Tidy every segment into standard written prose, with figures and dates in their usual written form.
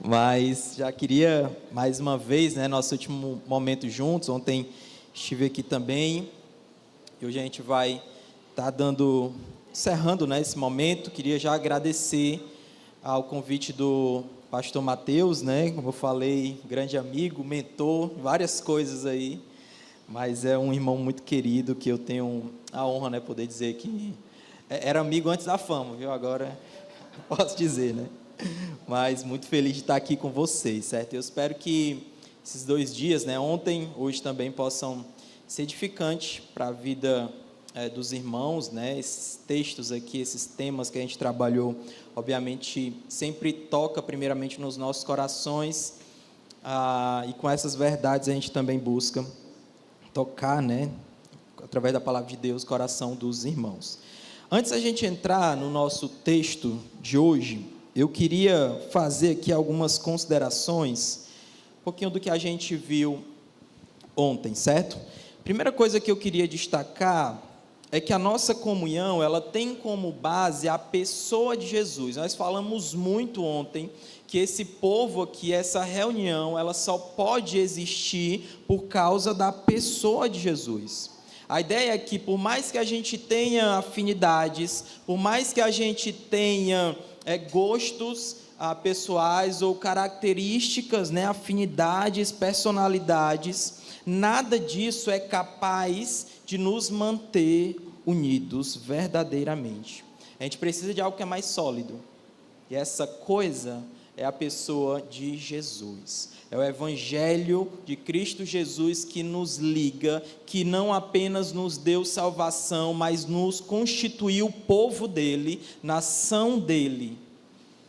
Mas já queria, mais uma vez, né, nosso último momento juntos, ontem estive aqui também, e hoje a gente vai estar encerrando, né, esse momento. Queria já agradecer ao convite do pastor Mateus, né, como eu falei, grande amigo, mentor, várias coisas aí, mas é um irmão muito querido, que eu tenho a honra, né, poder dizer que era amigo antes da fama, viu, agora posso dizer, né. Mas muito feliz de estar aqui com vocês, certo? Eu espero que esses 2 dias, né, ontem, hoje também, possam ser edificantes para a vida dos irmãos, né? Esses textos aqui, esses temas que a gente trabalhou, obviamente, sempre toca primeiramente nos nossos corações, e com essas verdades a gente também busca tocar, né, através da palavra de Deus, o coração dos irmãos. Antes da gente entrar no nosso texto de hoje, eu queria fazer aqui algumas considerações, um pouquinho do que a gente viu ontem, certo? Primeira coisa que eu queria destacar é que a nossa comunhão, ela tem como base a pessoa de Jesus. Nós falamos muito ontem que esse povo aqui, essa reunião, ela só pode existir por causa da pessoa de Jesus. A ideia é que, por mais que a gente tenha afinidades, por mais que a gente tenha gostos pessoais ou características, né, afinidades, personalidades, nada disso é capaz de nos manter unidos verdadeiramente. A gente precisa de algo que é mais sólido, e essa coisa é a pessoa de Jesus. É o Evangelho de Cristo Jesus que nos liga, que não apenas nos deu salvação, mas nos constituiu povo dele, nação dele,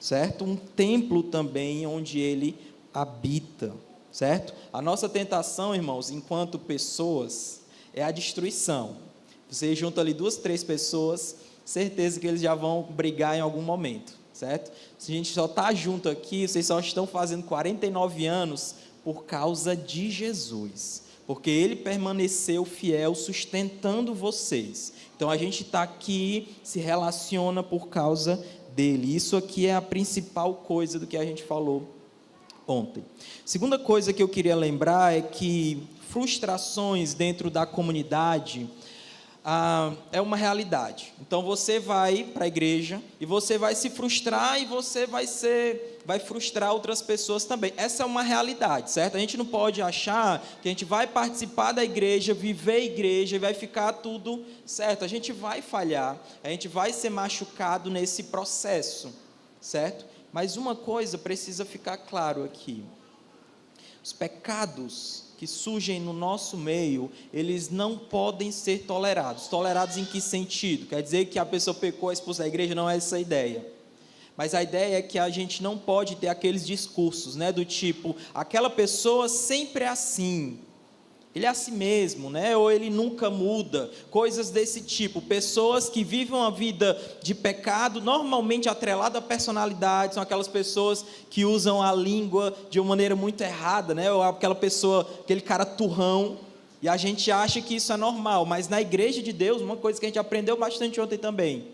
certo? Um templo também onde ele habita, certo? A nossa tentação, irmãos, enquanto pessoas, é a destruição. Você junta ali 2, 3 pessoas, certeza que eles já vão brigar em algum momento, certo? Se a gente só está junto aqui, vocês só estão fazendo 49 anos por causa de Jesus, porque ele permaneceu fiel, sustentando vocês. Então a gente está aqui, se relaciona por causa dele. Isso aqui é a principal coisa do que a gente falou ontem. Segunda coisa que eu queria lembrar é que frustrações dentro da comunidade é uma realidade. Então você vai para a igreja e você vai se frustrar, e você vai frustrar outras pessoas também. Essa é uma realidade, certo? A gente não pode achar que a gente vai participar da igreja, viver a igreja e vai ficar tudo certo. A gente vai falhar, a gente vai ser machucado nesse processo, certo? Mas uma coisa precisa ficar claro aqui: os pecados que surgem no nosso meio, eles não podem ser tolerados. Tolerados em que sentido? Quer dizer que a pessoa pecou, expulsa da igreja? Não é essa a ideia. Mas a ideia é que a gente não pode ter aqueles discursos, né, do tipo, aquela pessoa sempre é assim, ele é assim mesmo, né? Ou ele nunca muda, coisas desse tipo. Pessoas que vivem uma vida de pecado, normalmente atrelada à personalidade, são aquelas pessoas que usam a língua de uma maneira muito errada, né? Ou aquela pessoa, aquele cara turrão, e a gente acha que isso é normal. Mas na igreja de Deus, uma coisa que a gente aprendeu bastante ontem também,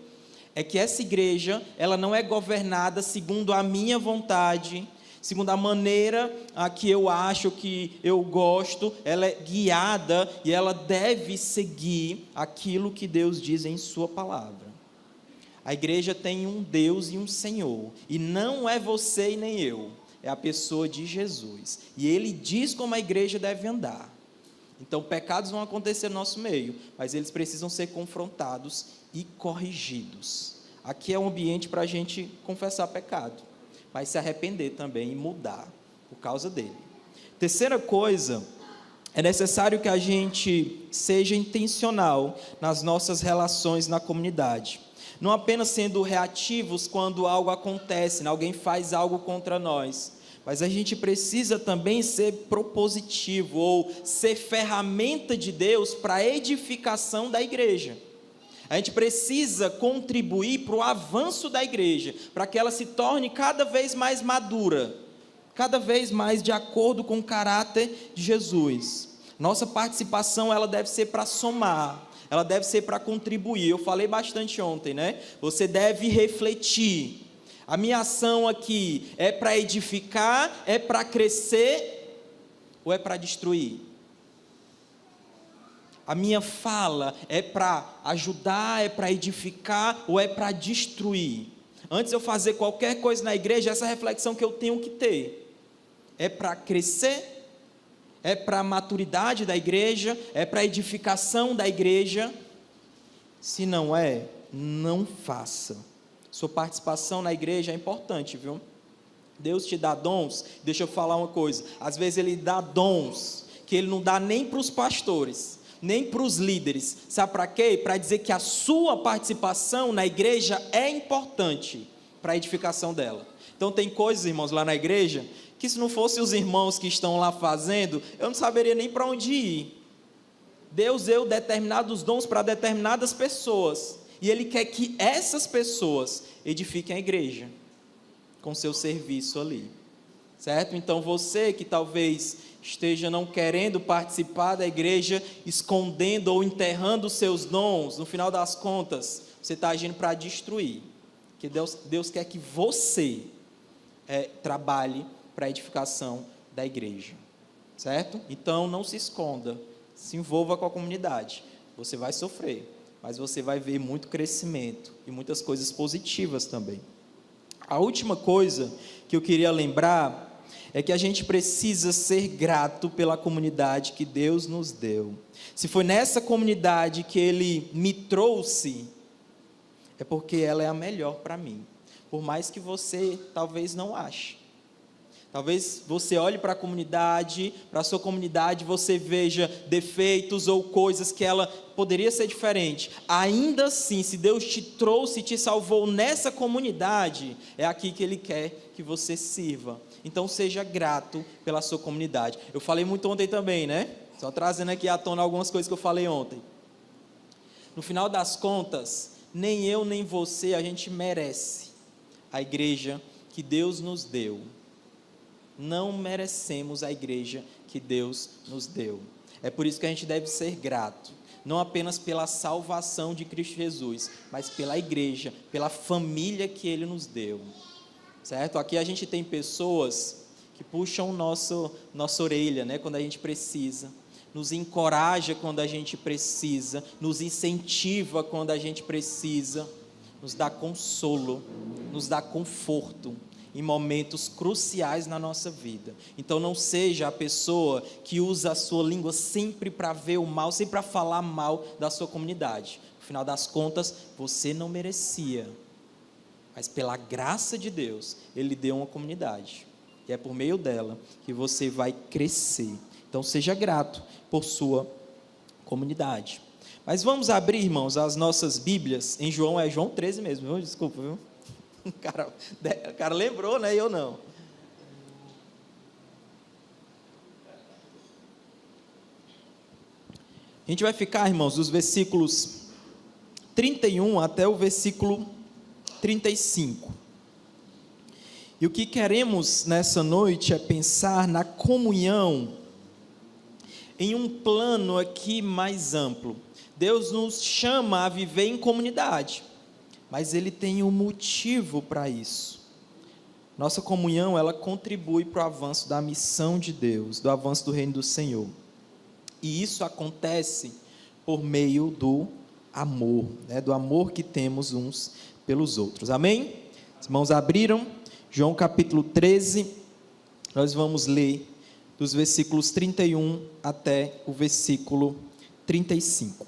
é que essa igreja, ela não é governada segundo a minha vontade, segundo a maneira que eu acho, que eu gosto. Ela é guiada e ela deve seguir aquilo que Deus diz em sua palavra. A igreja tem um Deus e um Senhor, e não é você e nem eu, é a pessoa de Jesus, e Ele diz como a igreja deve andar. Então pecados vão acontecer no nosso meio, mas eles precisam ser confrontados e corrigidos. Aqui é um ambiente para a gente confessar pecado, mas se arrepender também e mudar por causa dele. Terceira coisa, é necessário que a gente seja intencional nas nossas relações na comunidade. Não apenas sendo reativos quando algo acontece, alguém faz algo contra nós, mas a gente precisa também ser propositivo, ou ser ferramenta de Deus para a edificação da igreja. A gente precisa contribuir para o avanço da igreja, para que ela se torne cada vez mais madura, cada vez mais de acordo com o caráter de Jesus. Nossa participação, ela deve ser para somar, ela deve ser para contribuir. Eu falei bastante ontem, né? Você deve refletir. A minha ação aqui é para edificar, é para crescer ou é para destruir? A minha fala é para ajudar, é para edificar ou é para destruir? Antes de eu fazer qualquer coisa na igreja, essa reflexão que eu tenho que ter: é para crescer? É para a maturidade da igreja? É para a edificação da igreja? Se não é, não faça. Sua participação na igreja é importante, viu? Deus te dá dons. Deixa eu falar uma coisa: às vezes Ele dá dons que Ele não dá nem para os pastores, nem para os líderes. Sabe para quê? Para dizer que a sua participação na igreja é importante para a edificação dela. Então tem coisas, irmãos, lá na igreja, que se não fossem os irmãos que estão lá fazendo, eu não saberia nem para onde ir. Deus deu determinados dons para determinadas pessoas, e Ele quer que essas pessoas edifiquem a igreja, com seu serviço ali, certo? Então você que talvez esteja não querendo participar da igreja, escondendo ou enterrando os seus dons, no final das contas, você está agindo para destruir, que Deus quer que você trabalhe para a edificação da igreja, certo? Então não se esconda, se envolva com a comunidade. Você vai sofrer, mas você vai ver muito crescimento e muitas coisas positivas também. A última coisa que eu queria lembrar é que a gente precisa ser grato pela comunidade que Deus nos deu. Se foi nessa comunidade que Ele me trouxe, é porque ela é a melhor para mim, por mais que você talvez não ache. Talvez você olhe para a comunidade, para a sua comunidade, você veja defeitos ou coisas que ela poderia ser diferente. Ainda assim, se Deus te trouxe e te salvou nessa comunidade, é aqui que Ele quer que você sirva. Então seja grato pela sua comunidade. Eu falei muito ontem também, né? Só trazendo aqui à tona algumas coisas que eu falei ontem. No final das contas, nem eu nem você, a gente merece a igreja que Deus nos deu. Não merecemos a igreja que Deus nos deu. É por isso que a gente deve ser grato, não apenas pela salvação de Cristo Jesus, mas pela igreja, pela família que Ele nos deu, certo? Aqui a gente tem pessoas que puxam nossa orelha, né, quando a gente precisa, nos encoraja quando a gente precisa, nos incentiva quando a gente precisa, nos dá consolo, nos dá conforto em momentos cruciais na nossa vida. Então não seja a pessoa que usa a sua língua sempre para ver o mal, sempre para falar mal da sua comunidade. No final das contas, você não merecia, mas pela graça de Deus, Ele deu uma comunidade, e é por meio dela que você vai crescer. Então seja grato por sua comunidade. Mas vamos abrir, irmãos, as nossas Bíblias em João 13 mesmo, viu? Desculpa, viu? O cara lembrou, né? Eu não. A gente vai ficar, irmãos, dos versículos 31 até o versículo 35. E o que queremos nessa noite é pensar na comunhão em um plano aqui mais amplo. Deus nos chama a viver em comunidade, mas Ele tem um motivo para isso. Nossa comunhão, ela contribui para o avanço da missão de Deus, do avanço do reino do Senhor. E isso acontece por meio do amor, né? Do amor que temos uns pelos outros. Amém? Os irmãos abriram João capítulo 13, nós vamos ler dos versículos 31 até o versículo 35.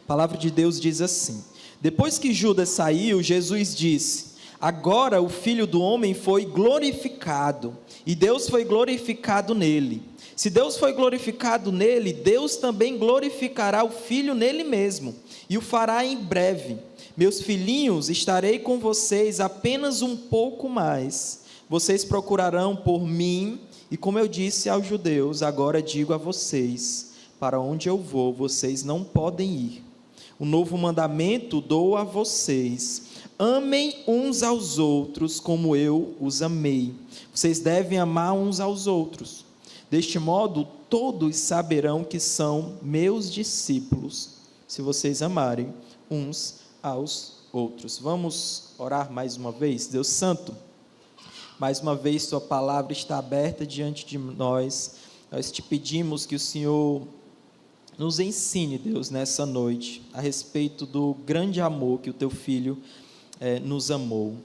A palavra de Deus diz assim: depois que Judas saiu, Jesus disse: agora o Filho do Homem foi glorificado, e Deus foi glorificado nele. Se Deus foi glorificado nele, Deus também glorificará o Filho nele mesmo, e o fará em breve. Meus filhinhos, estarei com vocês apenas um pouco mais. Vocês procurarão por mim, e como eu disse aos judeus, agora digo a vocês: para onde eu vou, vocês não podem ir. O novo mandamento dou a vocês: amem uns aos outros como eu os amei. Vocês devem amar uns aos outros. Deste modo, todos saberão que são meus discípulos, se vocês amarem uns aos outros. Vamos orar mais uma vez? Deus Santo, mais uma vez Sua palavra está aberta diante de nós. Nós te pedimos que o Senhor nos ensine, Deus, nessa noite, a respeito do grande amor que o Teu Filho nos amou.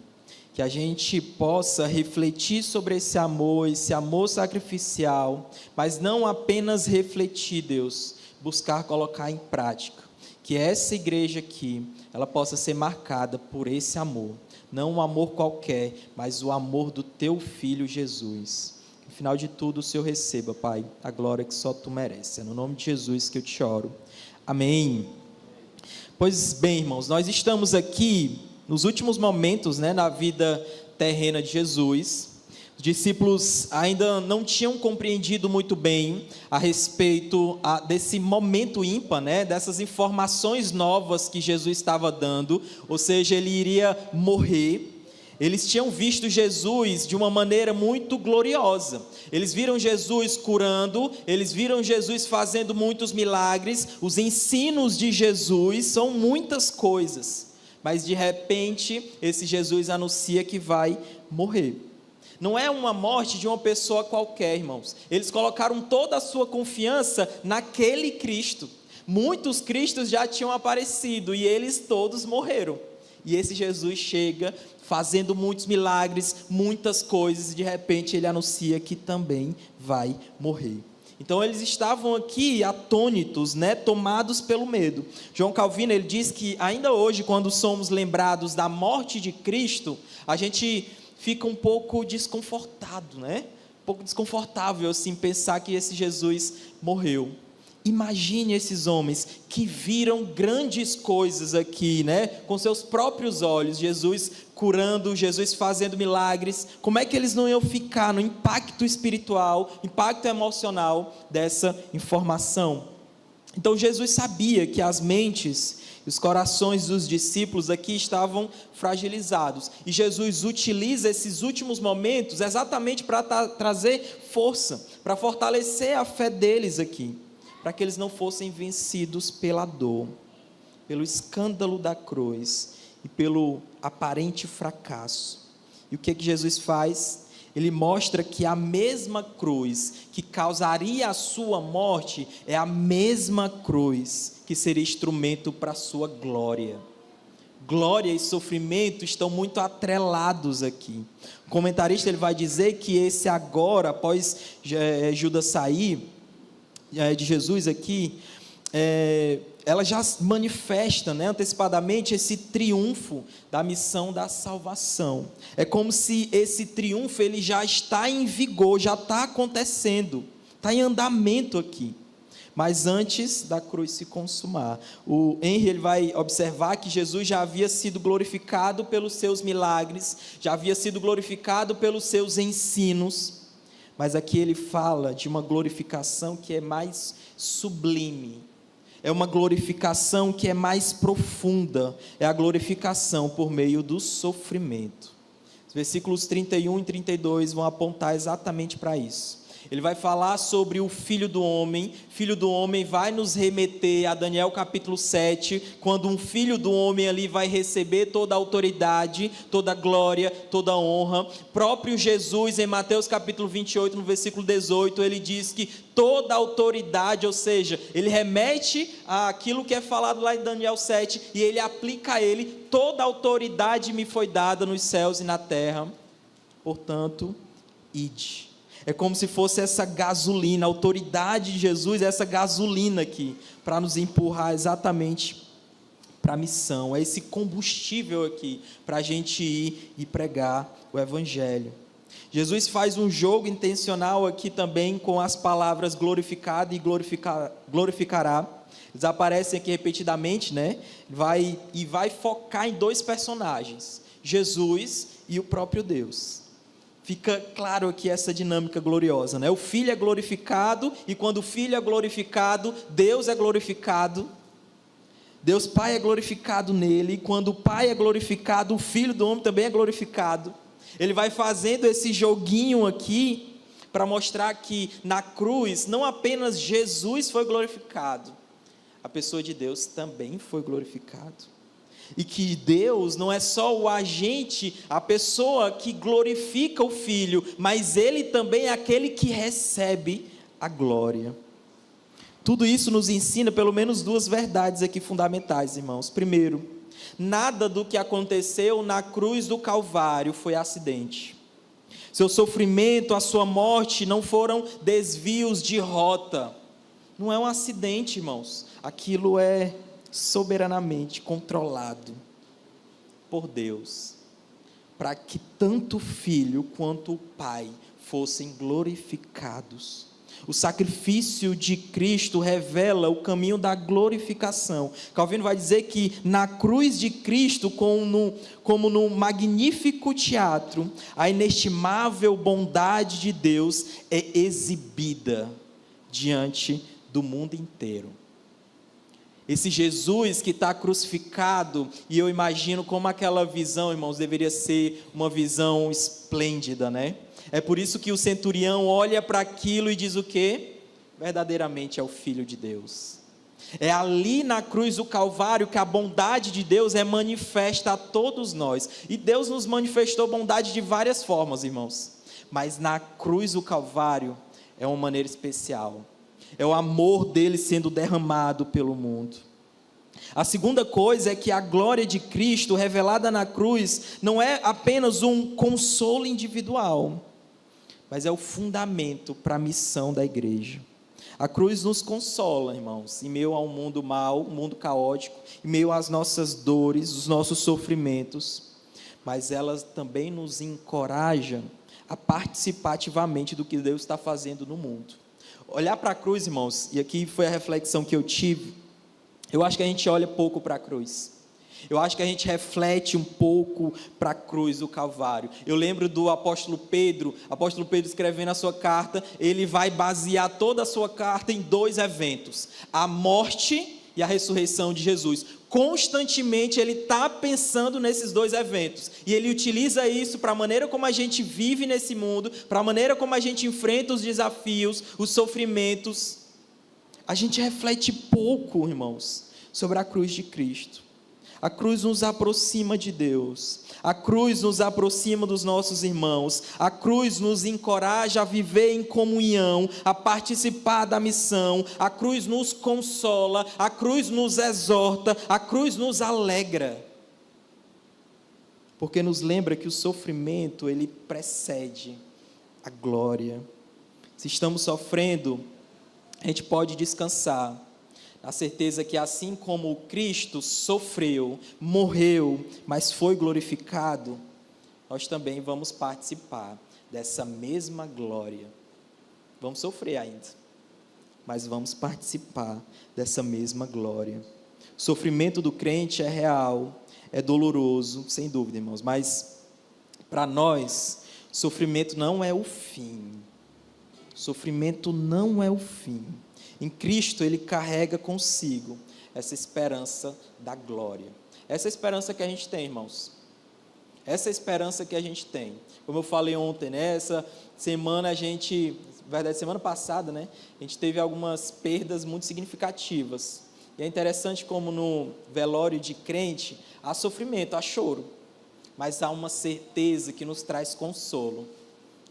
Que a gente possa refletir sobre esse amor sacrificial, mas não apenas refletir, Deus, buscar colocar em prática. Que essa igreja aqui, ela possa ser marcada por esse amor, não um amor qualquer, mas o amor do Teu Filho Jesus. No final de tudo, o Senhor receba, Pai, a glória que só Tu mereces. É no nome de Jesus que eu te oro. Amém. Pois bem, irmãos, nós estamos aqui nos últimos momentos, na vida terrena de Jesus. Os discípulos ainda não tinham compreendido muito bem a respeito desse momento ímpar, dessas informações novas que Jesus estava dando, ou seja, ele iria morrer. Eles tinham visto Jesus de uma maneira muito gloriosa. Eles viram Jesus curando, eles viram Jesus fazendo muitos milagres. Os ensinos de Jesus são muitas coisas. Mas de repente, esse Jesus anuncia que vai morrer. Não é uma morte de uma pessoa qualquer, irmãos. Eles colocaram toda a sua confiança naquele Cristo. Muitos Cristos já tinham aparecido e eles todos morreram. E esse Jesus chega fazendo muitos milagres, muitas coisas, e de repente ele anuncia que também vai morrer. Então eles estavam aqui atônitos, tomados pelo medo. João Calvino, ele diz que ainda hoje, quando somos lembrados da morte de Cristo, a gente fica um pouco desconfortado, um pouco desconfortável assim, pensar que esse Jesus morreu. Imagine esses homens que viram grandes coisas aqui, com seus próprios olhos, Jesus curando, Jesus fazendo milagres. Como é que eles não iam ficar no impacto espiritual, impacto emocional dessa informação? Então Jesus sabia que as mentes e os corações dos discípulos aqui estavam fragilizados, e Jesus utiliza esses últimos momentos exatamente para trazer força, para fortalecer a fé deles aqui, para que eles não fossem vencidos pela dor, pelo escândalo da cruz e pelo aparente fracasso. E o que Jesus faz? Ele mostra que a mesma cruz que causaria a sua morte é a mesma cruz que seria instrumento para a sua glória. Glória e sofrimento estão muito atrelados aqui. O comentarista ele vai dizer que esse agora, após Judas sair de Jesus aqui, ela já manifesta, antecipadamente esse triunfo da missão da salvação. É como se esse triunfo ele já está em vigor, já está acontecendo, está em andamento aqui. Mas antes da cruz se consumar, o Henry ele vai observar que Jesus já havia sido glorificado pelos seus milagres, já havia sido glorificado pelos seus ensinos. Mas aqui ele fala de uma glorificação que é mais sublime, é uma glorificação que é mais profunda, é a glorificação por meio do sofrimento. Os versículos 31 e 32 vão apontar exatamente para isso. Ele vai falar sobre o Filho do Homem vai nos remeter a Daniel capítulo 7, quando um Filho do Homem ali vai receber toda a autoridade, toda a glória, toda a honra. Próprio Jesus, em Mateus capítulo 28, no versículo 18, ele diz que toda a autoridade, ou seja, ele remete àquilo que é falado lá em Daniel 7, e ele aplica a ele: toda a autoridade me foi dada nos céus e na terra, portanto, ide. É como se fosse essa gasolina, a autoridade de Jesus, essa gasolina aqui, para nos empurrar exatamente para a missão. É esse combustível aqui, para a gente ir e pregar o Evangelho. Jesus faz um jogo intencional aqui também com as palavras glorificado e glorificará. Eles aparecem aqui repetidamente, vai focar em dois personagens, Jesus e o próprio Deus. Fica claro aqui essa dinâmica gloriosa, O Filho é glorificado, e quando o Filho é glorificado, Deus é glorificado. Deus Pai é glorificado nele, e quando o Pai é glorificado, o Filho do Homem também é glorificado. Ele vai fazendo esse joguinho aqui, para mostrar que na cruz, não apenas Jesus foi glorificado, a pessoa de Deus também foi glorificado. E que Deus não é só o agente, a pessoa que glorifica o Filho, mas Ele também é aquele que recebe a glória. Tudo isso nos ensina pelo menos duas verdades aqui fundamentais, irmãos. Primeiro, nada do que aconteceu na cruz do Calvário foi acidente. Seu sofrimento, a sua morte não foram desvios de rota. Não é um acidente, irmãos. Aquilo é soberanamente controlado por Deus, para que tanto o Filho quanto o Pai fossem glorificados. O sacrifício de Cristo revela o caminho da glorificação. Calvino vai dizer que na cruz de Cristo, como no magnífico teatro, a inestimável bondade de Deus é exibida diante do mundo inteiro. Esse Jesus que está crucificado, e eu imagino como aquela visão, irmãos, deveria ser uma visão esplêndida, né? É por isso que o centurião olha para aquilo e diz o quê? Verdadeiramente é o Filho de Deus. É ali na cruz do Calvário que a bondade de Deus é manifesta a todos nós. E Deus nos manifestou bondade de várias formas, irmãos. Mas na cruz do Calvário é uma maneira especial. É o amor dele sendo derramado pelo mundo. A segunda coisa é que a glória de Cristo revelada na cruz não é apenas um consolo individual, mas é o fundamento para a missão da igreja. A cruz nos consola, irmãos, em meio a um mundo mau, um mundo caótico, em meio às nossas dores, os nossos sofrimentos, mas ela também nos encoraja a participar ativamente do que Deus está fazendo no mundo. Olhar para a cruz, irmãos, e aqui foi a reflexão que eu tive, eu acho que a gente olha pouco para a cruz. Eu acho que a gente reflete um pouco para a cruz do Calvário. Eu lembro do apóstolo Pedro escrevendo a sua carta, ele vai basear toda a sua carta em dois eventos: a morte e a ressurreição de Jesus. Constantemente ele está pensando nesses dois eventos, e ele utiliza isso para a maneira como a gente vive nesse mundo, para a maneira como a gente enfrenta os desafios, os sofrimentos. A gente reflete pouco, irmãos, sobre a cruz de Cristo. A cruz nos aproxima de Deus, a cruz nos aproxima dos nossos irmãos, a cruz nos encoraja a viver em comunhão, a participar da missão, a cruz nos consola, a cruz nos exorta, a cruz nos alegra, porque nos lembra que o sofrimento, ele precede a glória. Se estamos sofrendo, a gente pode descansar a certeza que assim como Cristo sofreu, morreu, mas foi glorificado, nós também vamos participar dessa mesma glória. Vamos sofrer ainda, mas vamos participar dessa mesma glória. O sofrimento do crente é real, é doloroso, sem dúvida, irmãos, mas para nós, sofrimento não é o fim. Sofrimento não é o fim. Em Cristo ele carrega consigo essa esperança da glória. Essa esperança que a gente tem, irmãos. Essa esperança que a gente tem. Como eu falei ontem, né? Essa semana semana passada, né? A gente teve algumas perdas muito significativas. E é interessante como no velório de crente há sofrimento, há choro, mas há uma certeza que nos traz consolo.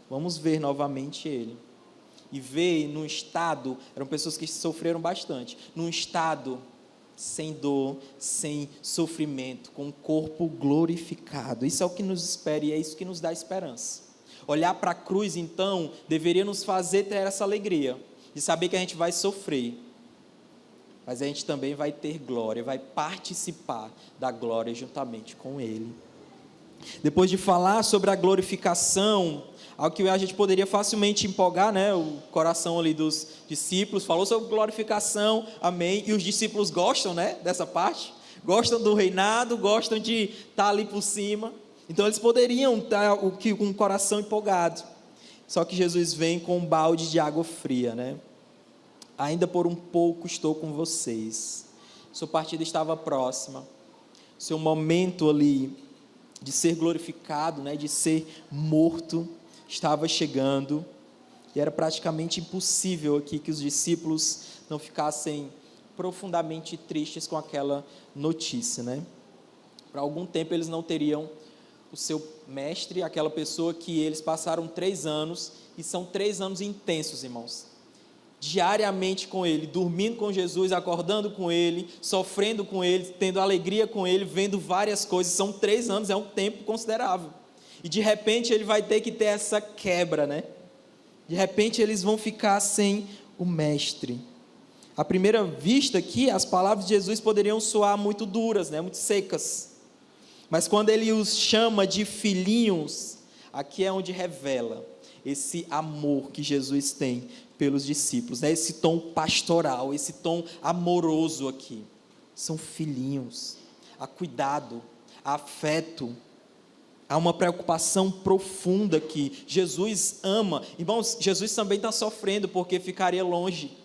Vamos ver novamente ele. E ver num estado, eram pessoas que sofreram bastante, num estado sem dor, sem sofrimento, com o corpo glorificado. Isso é o que nos espera e é isso que nos dá esperança. Olhar para a cruz, então, deveria nos fazer ter essa alegria, de saber que a gente vai sofrer, mas a gente também vai ter glória, vai participar da glória juntamente com Ele. Depois de falar sobre a glorificação, algo que a gente poderia facilmente empolgar, né? O coração ali dos discípulos, falou sobre glorificação, amém, e os discípulos gostam, né, dessa parte, gostam do reinado, gostam de estar ali por cima, então eles poderiam estar com o coração empolgado, só que Jesus vem com um balde de água fria, né? Ainda por um pouco estou com vocês, sua partida estava próxima, seu momento ali de ser glorificado, né, de ser morto, estava chegando, e era praticamente impossível aqui que os discípulos não ficassem profundamente tristes com aquela notícia, né? Por algum tempo eles não teriam o seu mestre, aquela pessoa que eles passaram 3 anos, e são 3 anos intensos, irmãos. Diariamente com ele, dormindo com Jesus, acordando com ele, sofrendo com ele, tendo alegria com ele, vendo várias coisas. São 3 anos, é um tempo considerável. E de repente ele vai ter que ter essa quebra, né? De repente eles vão ficar sem o mestre. À primeira vista aqui, as palavras de Jesus poderiam soar muito duras, né? Muito secas. Mas quando ele os chama de filhinhos, aqui é onde revela esse amor que Jesus tem pelos discípulos, né? Esse tom pastoral, esse tom amoroso aqui. São filhinhos. Há cuidado, há afeto, há uma preocupação profunda aqui. Jesus ama. Irmãos, Jesus também está sofrendo porque ficaria longe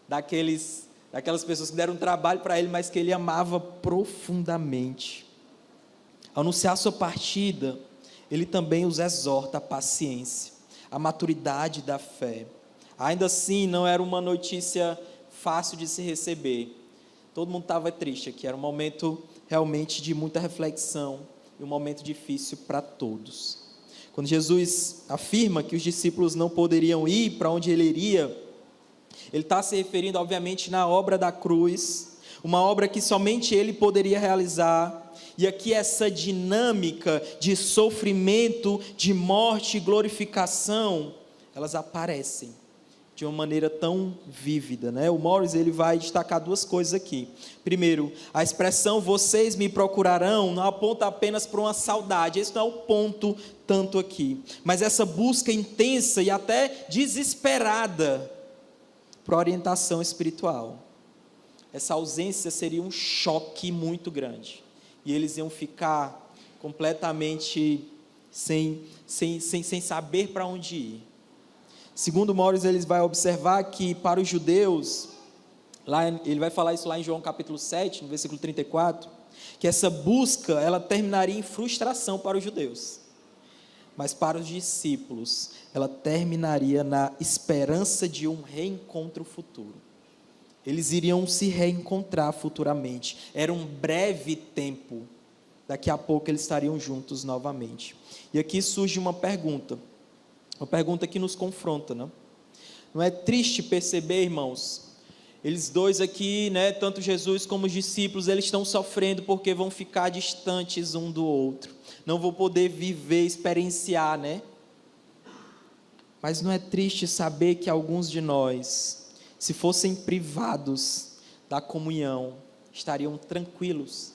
daquelas pessoas que deram trabalho para ele, mas que ele amava profundamente. Ao anunciar sua partida, ele também os exorta à paciência, à maturidade da fé. Ainda assim, não era uma notícia fácil de se receber. Todo mundo estava triste aqui, era um momento realmente de muita reflexão e um momento difícil para todos. Quando Jesus afirma que os discípulos não poderiam ir para onde ele iria, ele está se referindo, obviamente, na obra da cruz, uma obra que somente ele poderia realizar. E aqui essa dinâmica de sofrimento, de morte e glorificação, elas aparecem de uma maneira tão vívida, né? O Morris, ele vai destacar 2 coisas aqui. Primeiro, a expressão vocês me procurarão não aponta apenas para uma saudade, esse não é o ponto tanto aqui, mas essa busca intensa e até desesperada para orientação espiritual. Essa ausência seria um choque muito grande. E eles iam ficar completamente sem saber para onde ir. Segundo Morris, ele vai observar que para os judeus, ele vai falar isso lá em João capítulo 7, no versículo 34, que essa busca, ela terminaria em frustração para os judeus. Mas para os discípulos, ela terminaria na esperança de um reencontro futuro. Eles iriam se reencontrar futuramente. Era um breve tempo. Daqui a pouco eles estariam juntos novamente. E aqui surge uma pergunta que nos confronta, né? Não é triste perceber, irmãos, eles dois aqui, né, tanto Jesus como os discípulos, eles estão sofrendo porque vão ficar distantes um do outro. Não vão poder viver, experienciar, né? Mas não é triste saber que alguns de nós, se fossem privados da comunhão, estariam tranquilos,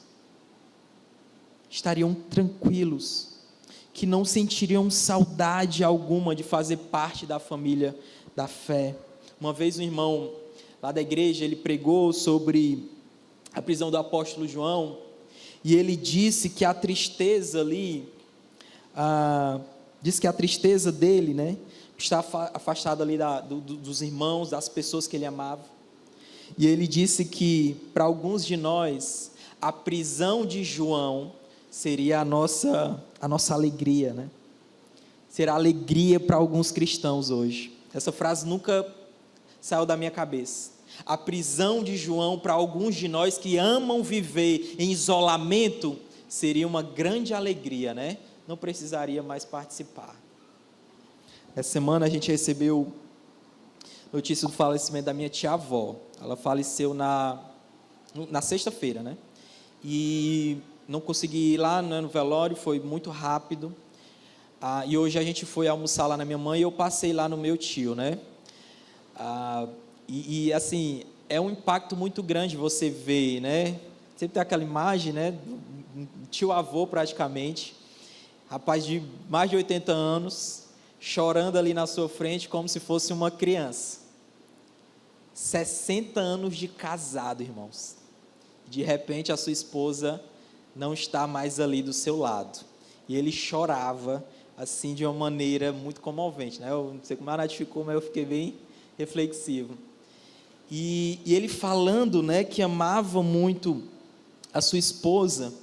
que não sentiriam saudade alguma de fazer parte da família da fé. Uma vez um irmão lá da igreja, ele pregou sobre a prisão do apóstolo João, e ele disse que a tristeza ali, disse que a tristeza dele, né, está afastado ali dos irmãos, das pessoas que ele amava. E ele disse que para alguns de nós a prisão de João seria a nossa alegria, né? Será alegria para alguns cristãos hoje. Essa frase nunca saiu da minha cabeça. A prisão de João para alguns de nós que amam viver em isolamento seria uma grande alegria, né? Não precisaria mais participar. Essa semana a gente recebeu notícia do falecimento da minha tia-avó. Ela faleceu na sexta-feira, né? E não consegui ir lá, né, no velório, foi muito rápido. E hoje a gente foi almoçar lá na minha mãe e eu passei lá no meu tio, né? Assim, é um impacto muito grande você ver, né? Sempre tem aquela imagem, né? Tio-avô praticamente, rapaz de mais de 80 anos, chorando ali na sua frente como se fosse uma criança. 60 anos de casado, irmãos. De repente a sua esposa não está mais ali do seu lado. E ele chorava assim de uma maneira muito comovente, né? Eu não sei como a Nath ficou, mas eu fiquei bem reflexivo. E ele falando, né, que amava muito a sua esposa,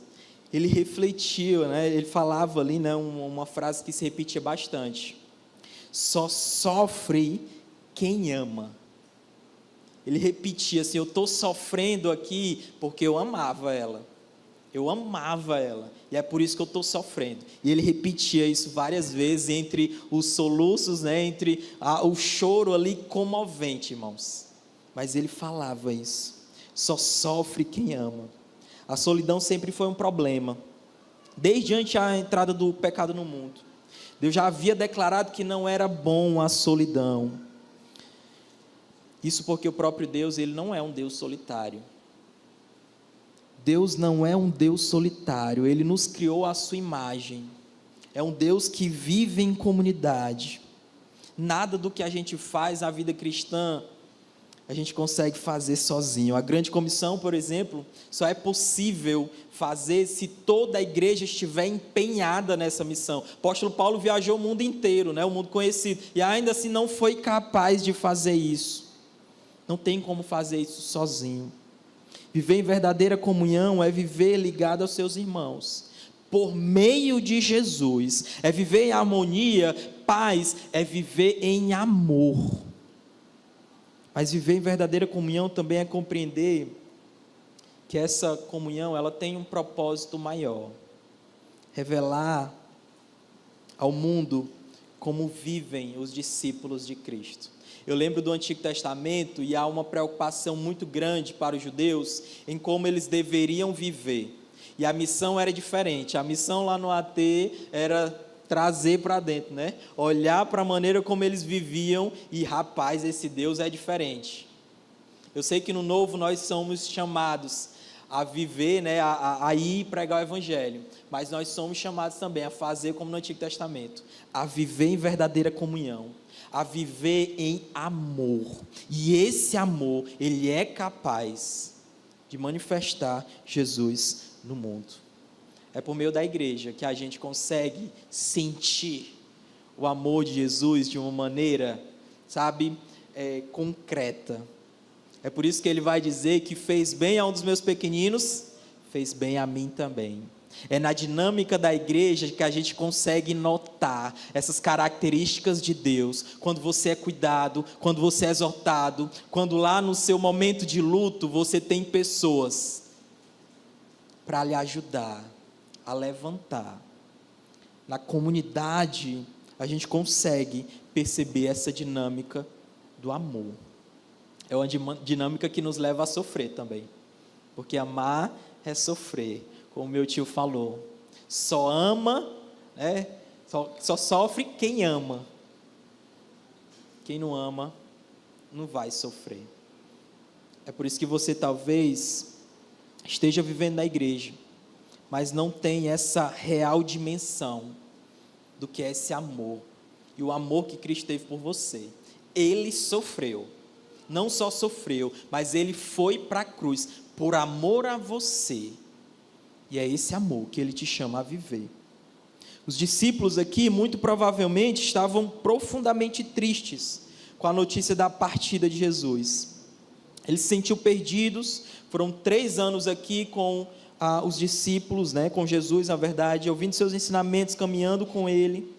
ele refletia, né? Ele falava ali, né, uma frase que se repetia bastante: só sofre quem ama. Ele repetia assim: eu estou sofrendo aqui porque eu amava ela. Eu amava ela, e é por isso que eu estou sofrendo. E ele repetia isso várias vezes, entre os soluços, né, entre o choro ali comovente, irmãos. Mas ele falava isso, só sofre quem ama. A solidão sempre foi um problema, desde antes da entrada do pecado no mundo. Deus já havia declarado que não era bom a solidão. Isso porque o próprio Deus, ele não é um Deus solitário. Deus não é um Deus solitário, Ele nos criou à sua imagem. É um Deus que vive em comunidade. Nada do que a gente faz na vida cristã, a gente consegue fazer sozinho. A grande comissão, por exemplo, só é possível fazer se toda a igreja estiver empenhada nessa missão. O apóstolo Paulo viajou o mundo inteiro, né, o mundo conhecido, e ainda assim não foi capaz de fazer isso. Não tem como fazer isso sozinho. Viver em verdadeira comunhão é viver ligado aos seus irmãos, por meio de Jesus, é viver em harmonia. Paz é viver em amor. Mas viver em verdadeira comunhão também é compreender que essa comunhão, ela tem um propósito maior: revelar ao mundo como vivem os discípulos de Cristo. Eu lembro do Antigo Testamento, e há uma preocupação muito grande para os judeus em como eles deveriam viver. E a missão era diferente. A missão lá no AT era trazer para dentro, né? Olhar para a maneira como eles viviam e, rapaz, esse Deus é diferente. Eu sei que no Novo nós somos chamados a viver, né? a ir pregar o Evangelho. Mas nós somos chamados também a fazer como no Antigo Testamento, a viver em verdadeira comunhão, a viver em amor. E esse amor, ele é capaz de manifestar Jesus no mundo. É por meio da igreja que a gente consegue sentir o amor de Jesus de uma maneira, sabe, concreta. É por isso que ele vai dizer que fez bem a um dos meus pequeninos, fez bem a mim também. É na dinâmica da igreja que a gente consegue notar essas características de Deus. Quando você é cuidado, quando você é exortado, quando lá no seu momento de luto você tem pessoas para lhe ajudar a levantar. Na comunidade a gente consegue perceber essa dinâmica do amor. É uma dinâmica que nos leva a sofrer também, porque amar é sofrer. Como meu tio falou, só ama, né? Só sofre quem ama. Quem não ama, não vai sofrer. É por isso que você talvez esteja vivendo na igreja, mas não tem essa real dimensão do que é esse amor. E o amor que Cristo teve por você. Ele sofreu. Não só sofreu, mas ele foi para a cruz por amor a você. E é esse amor que ele te chama a viver. Os discípulos aqui, muito provavelmente, estavam profundamente tristes com a notícia da partida de Jesus. Eles se sentiam perdidos. Foram 3 anos aqui com os discípulos, né, com Jesus, na verdade, ouvindo seus ensinamentos, caminhando com ele.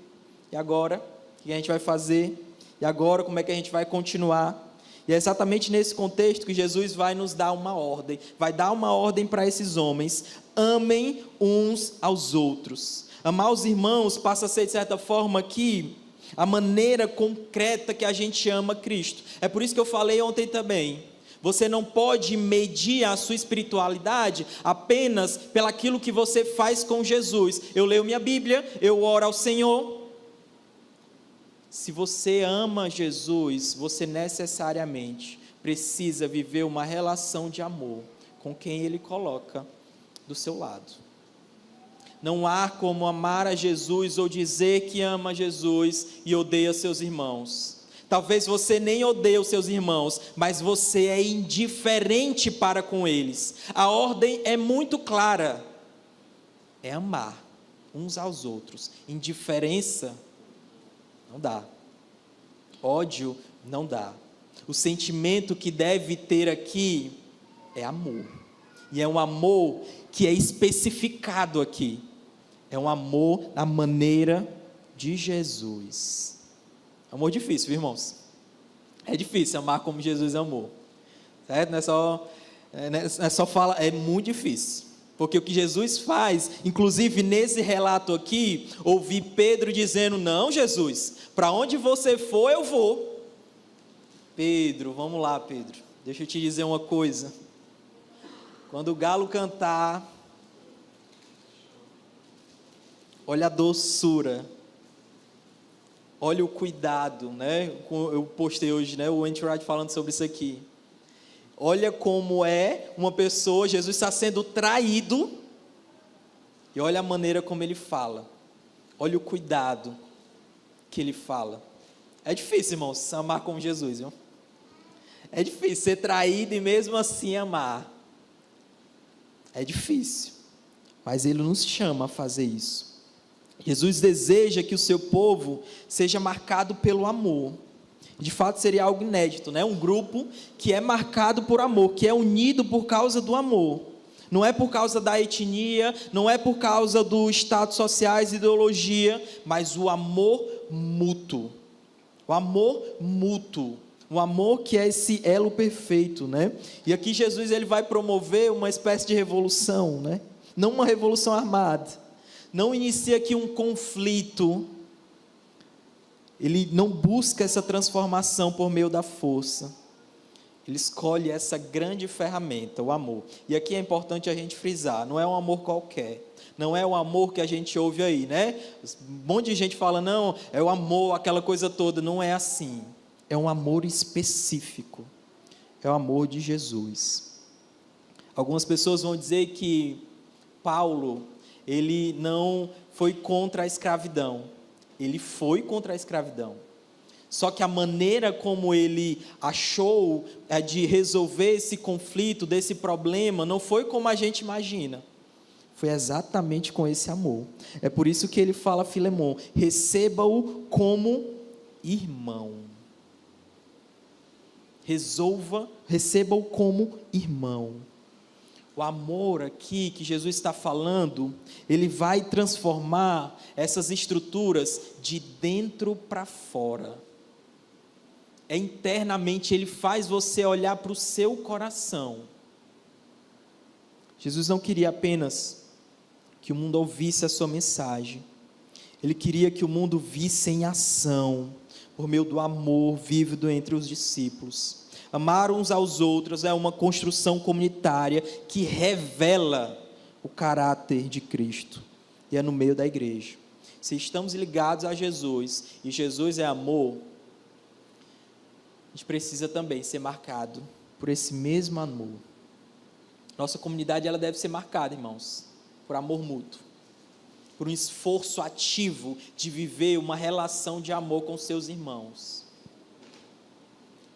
E agora, o que a gente vai fazer? E agora, como é que a gente vai continuar? E é exatamente nesse contexto que Jesus vai nos dar uma ordem. Vai dar uma ordem para esses homens: amem uns aos outros. Amar os irmãos passa a ser, de certa forma, aqui a maneira concreta que a gente ama Cristo. É por isso que eu falei ontem também. Você não pode medir a sua espiritualidade apenas pelaquilo que você faz com Jesus. Eu leio minha Bíblia, eu oro ao Senhor. Se você ama Jesus, você necessariamente precisa viver uma relação de amor com quem Ele coloca do seu lado. Não há como amar a Jesus ou dizer que ama Jesus e odeia seus irmãos. Talvez você nem odeie os seus irmãos, mas você é indiferente para com eles. A ordem é muito clara: é amar uns aos outros. Indiferença não dá. Ódio não dá. O sentimento que deve ter aqui é amor. E é um amor que é especificado aqui. É um amor na maneira de Jesus. Amor difícil, viu, irmãos? É difícil amar como Jesus amou. Certo? Não é só falar, é muito difícil. Porque o que Jesus faz, inclusive nesse relato aqui, ouvi Pedro dizendo: não, Jesus, para onde você for, eu vou. Pedro, vamos lá, Pedro, deixa eu te dizer uma coisa. Quando o galo cantar, olha a doçura, olha o cuidado, né? Eu postei hoje, né, o Anti-Wright falando sobre isso aqui. Olha como é uma pessoa, Jesus está sendo traído, e olha a maneira como ele fala, olha o cuidado que ele fala. É difícil, irmãos, amar como Jesus, viu? É difícil ser traído e mesmo assim amar. É difícil, mas ele nos chama a fazer isso. Jesus deseja que o seu povo seja marcado pelo amor. De fato seria algo inédito, né? Um grupo que é marcado por amor, que é unido por causa do amor. Não é por causa da etnia, não é por causa do status sociais, ideologia, mas o amor mútuo. O amor mútuo. O amor que é esse elo perfeito, né? E aqui Jesus ele vai promover uma espécie de revolução, né? Não uma revolução armada. Não inicia aqui um conflito. Ele não busca essa transformação por meio da força. Ele escolhe essa grande ferramenta, o amor. E aqui é importante a gente frisar, não é um amor qualquer. Não é o amor que a gente ouve aí, né? Um monte de gente fala, não, é o amor, aquela coisa toda. Não é assim. É um amor específico. É o amor de Jesus. Algumas pessoas vão dizer que Paulo, ele não foi contra a escravidão. Ele foi contra a escravidão. Só que a maneira como ele achou de resolver esse conflito, desse problema, não foi como a gente imagina. Foi exatamente com esse amor. É por isso que ele fala a Filemon: receba-o como irmão. Receba-o como irmão. O amor aqui que Jesus está falando, ele vai transformar essas estruturas de dentro para fora. Internamente, ele faz você olhar para o seu coração. Jesus não queria apenas que o mundo ouvisse a sua mensagem. Ele queria que o mundo visse em ação, por meio do amor vívido entre os discípulos. Amar uns aos outros é uma construção comunitária que revela o caráter de Cristo. E é no meio da igreja. Se estamos ligados a Jesus, e Jesus é amor, a gente precisa também ser marcado por esse mesmo amor. Nossa comunidade ela deve ser marcada, irmãos, por amor mútuo. Por um esforço ativo de viver uma relação de amor com seus irmãos.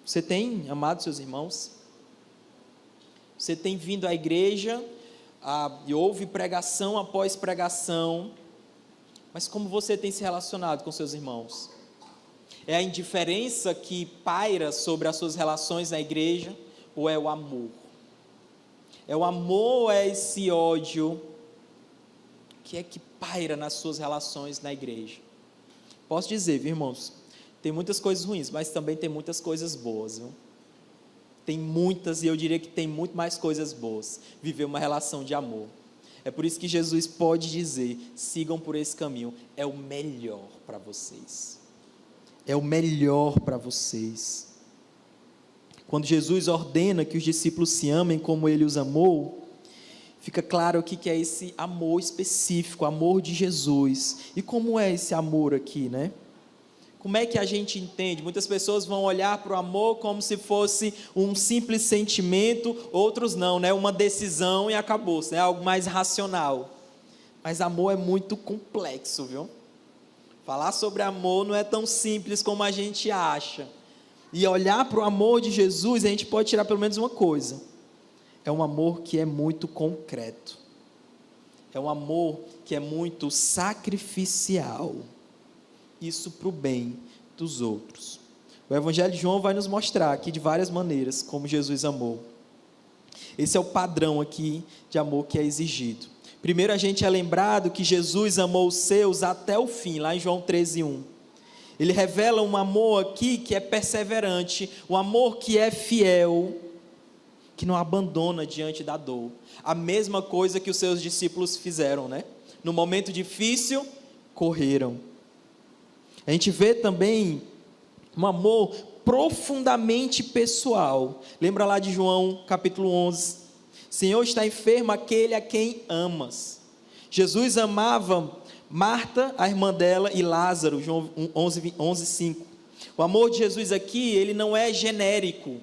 Você tem amado seus irmãos? Você tem vindo à igreja e ouve pregação após pregação, mas como você tem se relacionado com seus irmãos? É a indiferença que paira sobre as suas relações na igreja, ou é o amor? É o amor ou é esse ódio que é que paira nas suas relações na igreja? Posso dizer, viu, irmãos? Tem muitas coisas ruins, mas também tem muitas coisas boas, viu? Tem muitas, e eu diria que tem muito mais coisas boas. Viver uma relação de amor. É por isso que Jesus pode dizer: sigam por esse caminho, é o melhor para vocês. É o melhor para vocês. Quando Jesus ordena que os discípulos se amem como ele os amou, fica claro aqui que é esse amor específico, o amor de Jesus. E como é esse amor aqui, né? Como é que a gente entende? Muitas pessoas vão olhar para o amor como se fosse um simples sentimento, outros não, né? Uma decisão e acabou-se, né? Algo mais racional. Mas amor é muito complexo, viu? Falar sobre amor não é tão simples como a gente acha. E olhar para o amor de Jesus, a gente pode tirar pelo menos uma coisa: é um amor que é muito concreto, é um amor que é muito sacrificial, isso para o bem dos outros. O Evangelho de João vai nos mostrar aqui de várias maneiras como Jesus amou. Esse é o padrão aqui de amor que é exigido. Primeiro a gente é lembrado que Jesus amou os seus até o fim, lá em João 13:1. Ele revela um amor aqui que é perseverante, um amor que é fiel. que não abandona diante da dor. A mesma coisa que os seus discípulos fizeram, né? No momento difícil, correram. A gente vê também um amor profundamente pessoal. Lembra lá de João capítulo 11? Senhor, está enfermo aquele a quem amas. Jesus amava Marta, a irmã dela, e Lázaro, João 11:5. O amor de Jesus aqui, ele não é genérico.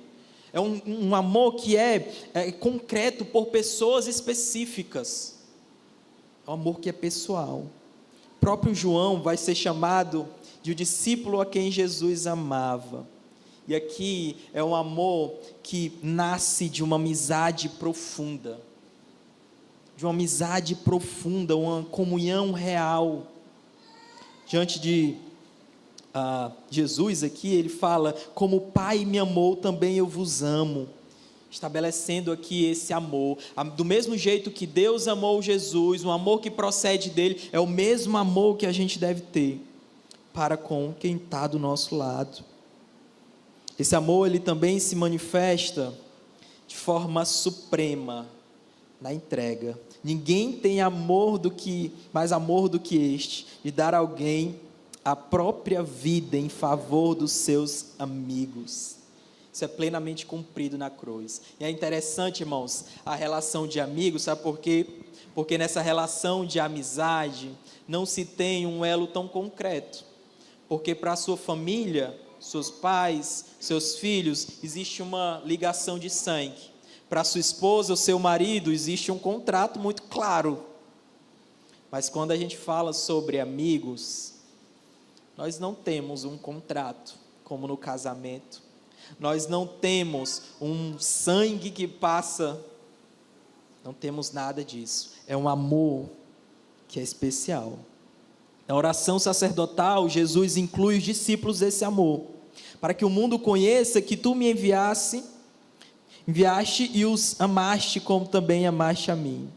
É um amor que é concreto por pessoas específicas. É um amor que é pessoal. O próprio João vai ser chamado de o discípulo a quem Jesus amava. E aqui é um amor que nasce de uma amizade profunda. De uma amizade profunda, uma comunhão real. Diante de Jesus aqui, ele fala: como o Pai me amou, também eu vos amo. Estabelecendo aqui esse amor. Do mesmo jeito que Deus amou Jesus, o amor que procede dele, é o mesmo amor que a gente deve ter para com quem está do nosso lado. Esse amor, ele também se manifesta de forma suprema na entrega. Ninguém tem mais amor do que este, de dar a alguém a própria vida em favor dos seus amigos. Isso é plenamente cumprido na cruz. E é interessante, irmãos, a relação de amigos, sabe por quê? Porque nessa relação de amizade não se tem um elo tão concreto. Porque para a sua família, seus pais, seus filhos, existe uma ligação de sangue. Para a sua esposa, o seu marido, existe um contrato muito claro. Mas quando a gente fala sobre amigos, nós não temos um contrato, como no casamento. Nós não temos um sangue que passa. Não temos nada disso. É um amor que é especial. Na oração sacerdotal, Jesus inclui os discípulos desse amor, para que o mundo conheça que tu me enviaste e os amaste como também amaste a mim.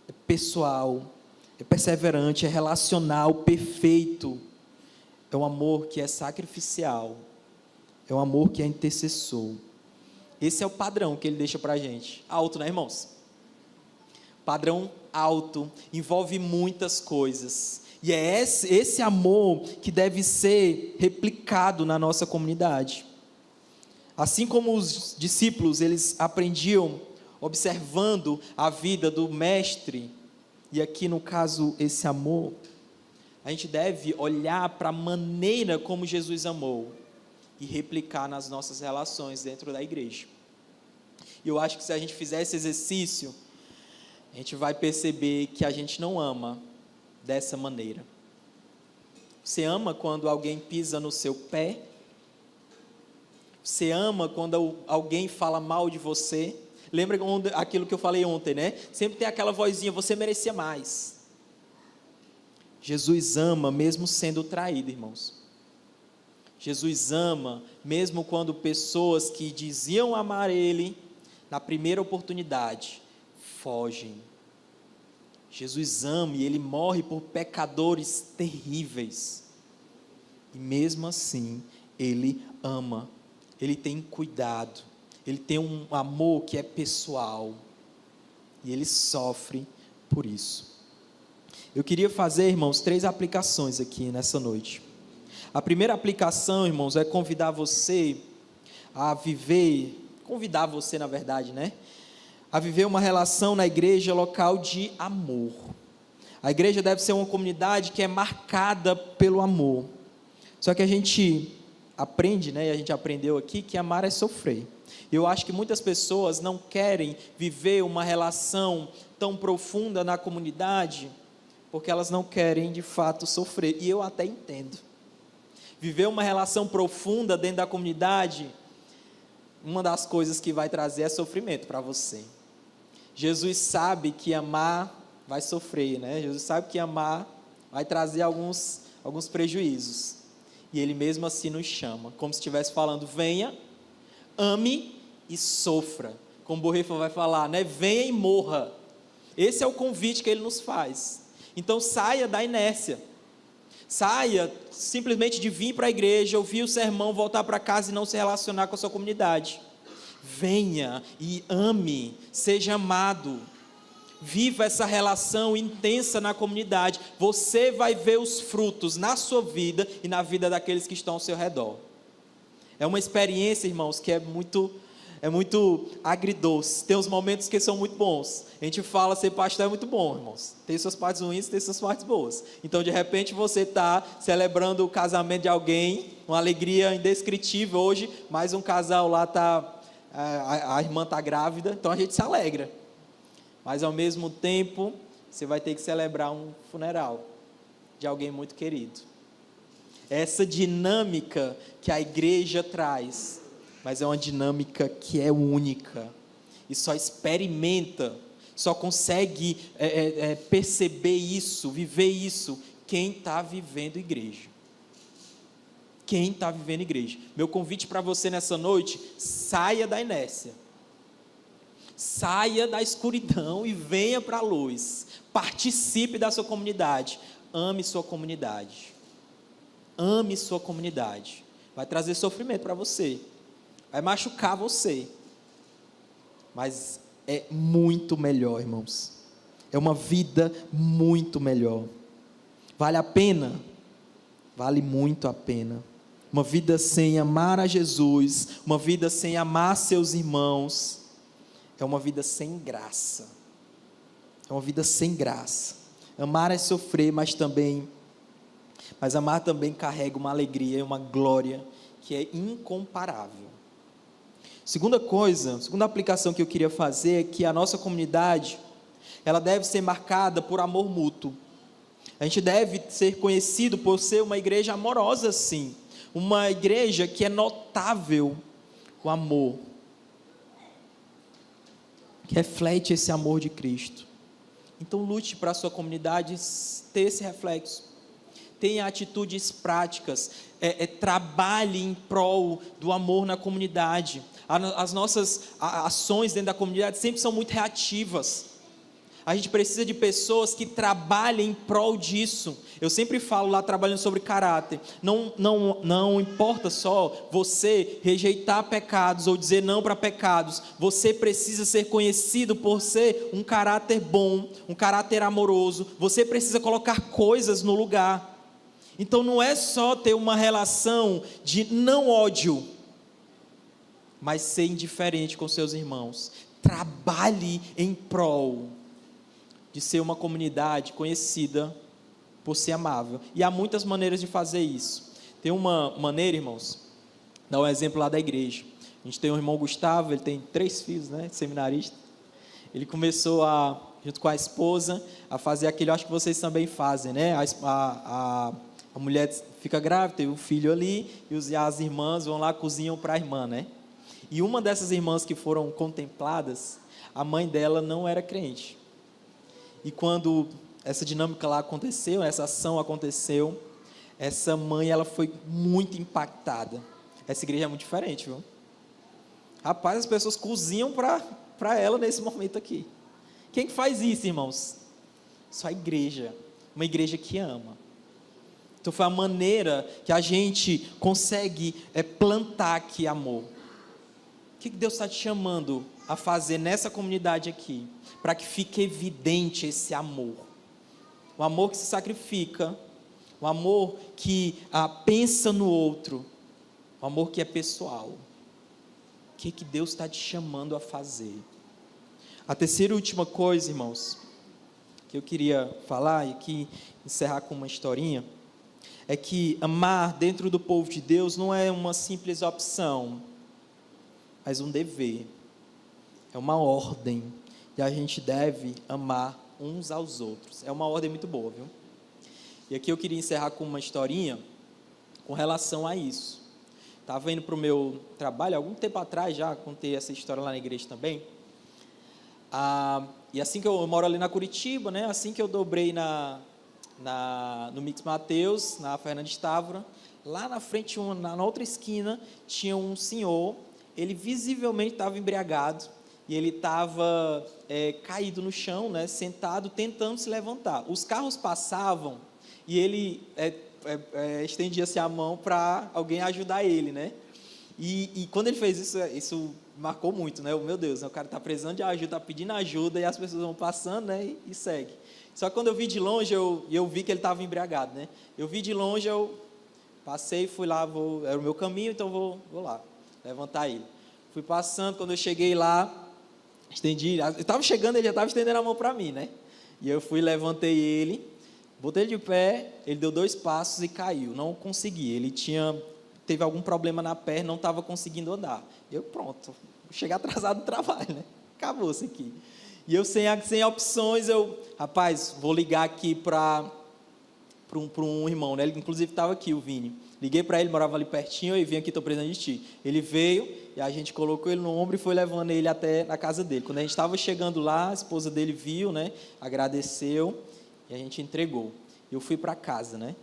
É pessoal, é perseverante, é relacional, perfeito. É um amor que é sacrificial, é um amor que é intercessor. Esse é o padrão que ele deixa para a gente. Alto, né, irmãos? Padrão alto, envolve muitas coisas. E é esse amor que deve ser replicado na nossa comunidade. Assim como os discípulos, eles aprendiam observando a vida do mestre, e aqui no caso esse amor, a gente deve olhar para a maneira como Jesus amou e replicar nas nossas relações dentro da igreja. E eu acho que se a gente fizer esse exercício, a gente vai perceber que a gente não ama dessa maneira. Você ama quando alguém pisa no seu pé? Você ama quando alguém fala mal de você? Lembra aquilo que eu falei ontem, né? Sempre tem aquela vozinha: você merecia mais. Jesus ama mesmo sendo traído, irmãos. Jesus ama mesmo quando pessoas que diziam amar Ele, na primeira oportunidade, fogem. Jesus ama e Ele morre por pecadores terríveis. E mesmo assim, Ele ama. Ele tem cuidado. Ele tem um amor que é pessoal. E Ele sofre por isso. Eu queria fazer, irmãos, 3 aplicações aqui nessa noite. A primeira aplicação, irmãos, é convidar você, na verdade, né? A viver uma relação na igreja local de amor. A igreja deve ser uma comunidade que é marcada pelo amor. Só que a gente aprende, né? E a gente aprendeu aqui que amar é sofrer. Eu acho que muitas pessoas não querem viver uma relação tão profunda na comunidade, porque elas não querem de fato sofrer, e eu até entendo. Viver uma relação profunda dentro da comunidade, uma das coisas que vai trazer é sofrimento para você. Jesus sabe que amar vai sofrer, né? Jesus sabe que amar vai trazer alguns prejuízos, e Ele mesmo assim nos chama, como se estivesse falando: venha, ame e sofra. Como Borrifa vai falar, né? Venha e morra. Esse é o convite que Ele nos faz. Então saia da inércia, saia simplesmente de vir para a igreja, ouvir o sermão, voltar para casa e não se relacionar com a sua comunidade. venha e ame, seja amado. Viva essa relação intensa na comunidade. Você vai ver os frutos na sua vida e na vida daqueles que estão ao seu redor. É uma experiência, irmãos, que é muito agridoce. Tem uns momentos que são muito bons. A gente fala, ser pastor é muito bom, irmãos. Tem suas partes ruins, tem suas partes boas. Então, de repente, você está celebrando o casamento de alguém, uma alegria indescritível. Hoje, mais um casal lá a irmã está grávida, então a gente se alegra. Mas, ao mesmo tempo, você vai ter que celebrar um funeral de alguém muito querido. Essa dinâmica que a igreja traz, mas é uma dinâmica que é única, e só experimenta, só consegue perceber isso, viver isso, quem está vivendo igreja. Quem está vivendo igreja. Meu convite para você nessa noite, saia da inércia. Saia da escuridão e venha para a luz. Participe da sua comunidade. Ame sua comunidade. Ame sua comunidade. Vai trazer sofrimento para você. Vai machucar você. Mas é muito melhor, irmãos. É uma vida muito melhor. Vale a pena? Vale muito a pena. Uma vida sem amar a Jesus, uma vida sem amar seus irmãos, é uma vida sem graça. É uma vida sem graça. Amar é sofrer, mas amar também carrega uma alegria e uma glória que é incomparável. Segunda aplicação que eu queria fazer é que a nossa comunidade, ela deve ser marcada por amor mútuo. A gente deve ser conhecido por ser uma igreja amorosa, sim. Uma igreja que é notável o amor, que reflete esse amor de Cristo. Então lute para a sua comunidade ter esse reflexo. Tenha atitudes práticas, trabalhe em prol do amor na comunidade. As nossas ações dentro da comunidade sempre são muito reativas. A gente precisa de pessoas que trabalhem em prol disso. Eu sempre falo lá, trabalhando sobre caráter. Não importa só você rejeitar pecados ou dizer não para pecados. Você precisa ser conhecido por ser um caráter bom, um caráter amoroso. Você precisa colocar coisas no lugar. Então não é só ter uma relação de não ódio, mas ser indiferente com seus irmãos. Trabalhe em prol de ser uma comunidade conhecida por ser amável. E há muitas maneiras de fazer isso. Tem uma maneira, irmãos, dá um exemplo lá da igreja. A gente tem um irmão Gustavo, ele tem 3 filhos, né, seminarista. Ele começou junto com a esposa, a fazer aquilo, acho que vocês também fazem, né? A mulher fica grávida, tem um filho ali, e as irmãs vão lá, cozinham para a irmã, né? E uma dessas irmãs que foram contempladas, a mãe dela não era crente. E quando essa dinâmica lá aconteceu, essa ação aconteceu, essa mãe, ela foi muito impactada. Essa igreja é muito diferente, viu? Rapaz, as pessoas cozinham para ela nesse momento aqui. Quem que faz isso, irmãos? Só a igreja. Uma igreja que ama. Então foi a maneira que a gente consegue plantar aqui amor. O que Deus está te chamando a fazer nessa comunidade aqui? Para que fique evidente esse amor. O amor que se sacrifica. O amor que pensa no outro. O amor que é pessoal. O que Deus está te chamando a fazer? A terceira e última coisa, irmãos, que eu queria falar e aqui encerrar com uma historinha, é que amar dentro do povo de Deus não é uma simples opção, mas um dever, é uma ordem, e a gente deve amar uns aos outros. É uma ordem muito boa, viu? E aqui eu queria encerrar com uma historinha com relação a isso. Estava indo para o meu trabalho, algum tempo atrás, já contei essa história lá na igreja também. E assim que eu moro ali na Curitiba, né? Assim que eu dobrei no Mix Mateus, na Fernandes Távora, lá na frente, na outra esquina, tinha um senhor. Ele visivelmente estava embriagado e ele estava caído no chão, né, sentado, tentando se levantar. Os carros passavam e ele estendia-se a mão para alguém ajudar ele, né? E quando ele fez isso, isso marcou muito, né? Meu Deus, né? O cara está precisando de ajuda, está pedindo ajuda, e as pessoas vão passando, né? E segue. Só que quando eu vi de longe, eu vi que ele estava embriagado, né? Eu vi de longe, eu passei, fui lá, era o meu caminho, então vou lá, levantar ele. Fui passando, quando eu cheguei lá, estendi, eu estava chegando, ele já estava estendendo a mão para mim, né? E eu fui, levantei ele, botei ele de pé, ele deu 2 passos e caiu, não consegui, ele teve algum problema na perna, não estava conseguindo andar. Eu, pronto, cheguei atrasado no trabalho, né? Acabou isso aqui. E eu sem opções, rapaz, vou ligar aqui para um irmão, né? Ele inclusive estava aqui, o Vini. Liguei para ele, morava ali pertinho, e vim aqui, estou precisando de ti. Ele veio, e a gente colocou ele no ombro e foi levando ele até na casa dele. Quando a gente estava chegando lá, a esposa dele viu, né? Agradeceu, e a gente entregou. Eu fui para casa, né?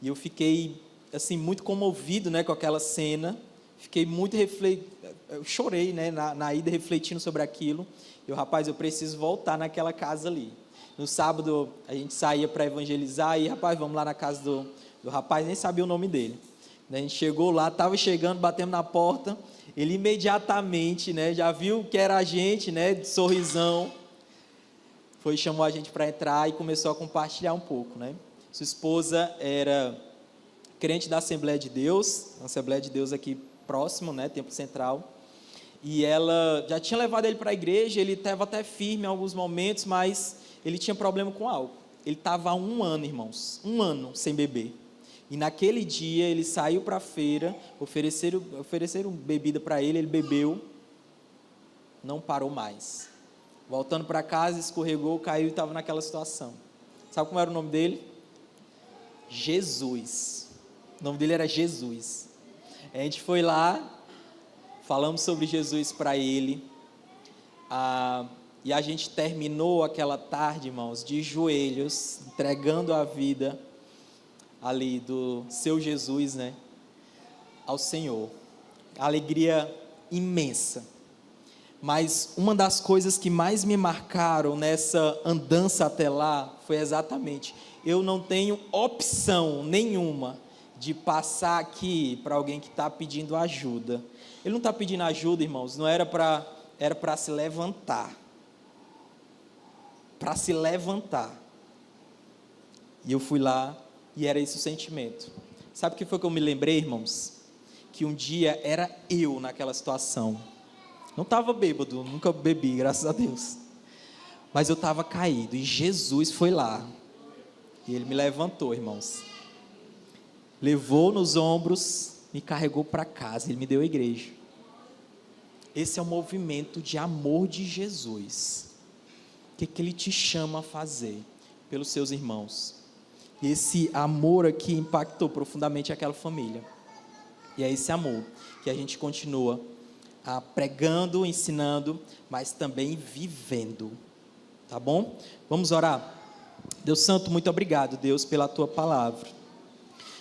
E eu fiquei, assim, muito comovido, né, com aquela cena. Fiquei muito eu chorei, né, na ida, refletindo sobre aquilo. Rapaz, eu preciso voltar naquela casa ali. No sábado, a gente saía para evangelizar, e, rapaz, vamos lá na casa do rapaz, nem sabia o nome dele. A gente chegou lá, estava chegando, batemos na porta, ele imediatamente, né, já viu que era a gente, né, de sorrisão, chamou a gente para entrar e começou a compartilhar um pouco, né. Sua esposa era crente da Assembleia de Deus, aqui próximo, né, Templo Central, e ela já tinha levado ele para a igreja, ele estava até firme em alguns momentos, mas ele tinha problema com álcool. Ele estava há 1 ano, irmãos, 1 ano sem beber. E naquele dia ele saiu para a feira, ofereceram bebida para ele bebeu, não parou mais. Voltando para casa, escorregou, caiu e estava naquela situação. Sabe como era o nome dele? Jesus. O nome dele era Jesus. A gente foi lá, falamos sobre Jesus para ele, e a gente terminou aquela tarde, irmãos, de joelhos, entregando a vida ali do seu Jesus, né, ao Senhor. Alegria imensa. Mas uma das coisas que mais me marcaram nessa andança até lá foi exatamente, eu não tenho opção nenhuma de passar aqui para alguém que está pedindo ajuda. Ele não está pedindo ajuda, irmãos, não era para se levantar. Para se levantar. E eu fui lá e era esse o sentimento. Sabe o que foi que eu me lembrei, irmãos? Que um dia era eu naquela situação. Não estava bêbado, nunca bebi, graças a Deus. Mas eu estava caído e Jesus foi lá. E Ele me levantou, irmãos. Levou nos ombros, me carregou para casa, Ele me deu a igreja. Esse é o movimento de amor de Jesus. O que Ele te chama a fazer pelos seus irmãos? E esse amor aqui impactou profundamente aquela família. E é esse amor que a gente continua pregando, ensinando, mas também vivendo. Tá bom? Vamos orar? Deus Santo, muito obrigado, Deus, pela Tua palavra.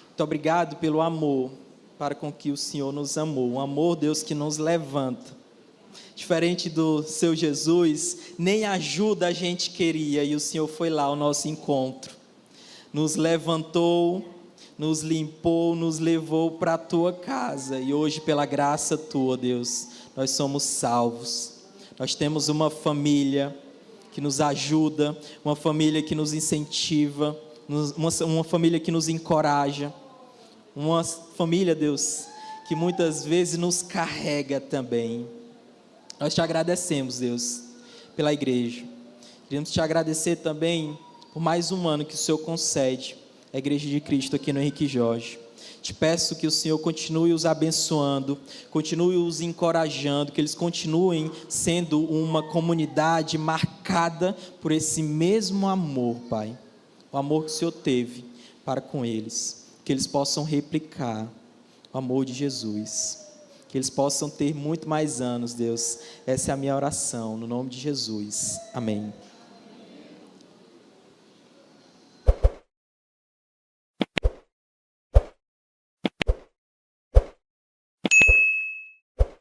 Muito obrigado pelo amor para com que o Senhor nos amou. Um amor, Deus, que nos levanta. Diferente do seu Jesus, nem ajuda a gente queria, e o Senhor foi lá ao nosso encontro. Nos levantou, nos limpou, nos levou para a Tua casa. E hoje, pela graça Tua, Deus, nós somos salvos. Nós temos uma família que nos ajuda, uma família que nos incentiva, uma família que nos encoraja, uma família, Deus, que muitas vezes nos carrega também. Nós te agradecemos, Deus, pela igreja. Queremos te agradecer também por mais um ano que o Senhor concede à Igreja de Cristo aqui no Henrique Jorge. Te peço que o Senhor continue os abençoando, continue os encorajando, que eles continuem sendo uma comunidade marcada por esse mesmo amor, Pai. O amor que o Senhor teve para com eles. Que eles possam replicar o amor de Jesus. Que eles possam ter muito mais anos, Deus. Essa é a minha oração, no nome de Jesus. Amém.